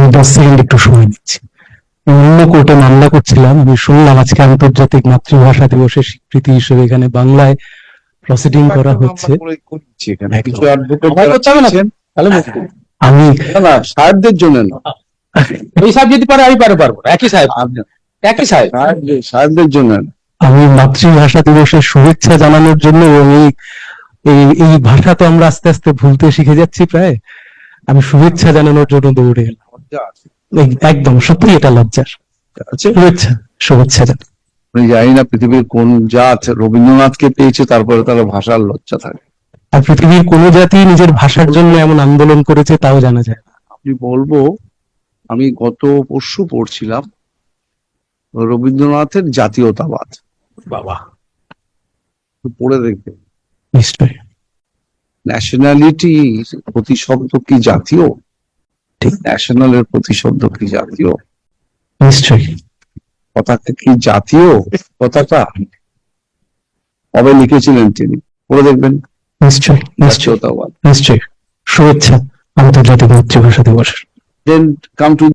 আমি 10 সেকেন্ড একটু সময় নিচ্ছি। অন্য কোর্টে মামলা করছিলাম, আমি শুনলাম আজকে আন্তর্জাতিক মাতৃভাষা দিবসের স্বীকৃতি হিসেবে এখানে বাংলায় প্রসিডিং করা হচ্ছে। কিছু অ্যাডভোকেট যারা ছিলেন, আমি না সাহেবদের জন্য না, ওই সাহেব যদি পারে আমি পারবো না। একই সাহেব, একই সাহেব। সাহেবদের জন্য না। আমি মাতৃভাষা দিবসের শুভেচ্ছা জানানোর জন্য এবং এই ভাষা তো আমরা আস্তে আস্তে ভুলতে শিখে যাচ্ছি প্রায়, আমি শুভেচ্ছা জানানোর জন্য দৌড়ে এলাম। একদম সত্যি এটা লজ্জার। শুভেচ্ছা শুভেচ্ছা জানাই। আমি জানি না পৃথিবীর কোন জাত রবীন্দ্রনাথকে পেয়েছে তারপরে তার ভাষার লজ্জা থাকে। আর পৃথিবীর কোন জাতি নিজের ভাষার জন্য এমন আন্দোলন করেছে তাও জানা যায় না। আমি বলবো, আমি গত পরশু পড়ছিলাম রবীন্দ্রনাথের জাতীয়তাবাদ, বাবা, পড়ে দেখবে। নিশ্চয়ই। ন্যাশনালিটি প্রতিশব্দ কি জাতীয়? ঠিক, ন্যাশনালের প্রতিশব্দ কি জাতীয়? নিশ্চয়ই। পতাকা কি জাতীয় পতাকা? কবে লিখেছিলেন তিনি? পড়ে দেখবেন। নিশ্চয়ই নিশ্চয়ই জাতীয়তাবাদ। নিশ্চয়ই। শুভেচ্ছা আন্তর্জাতিক মাতৃভাষা দিবসের। Then come to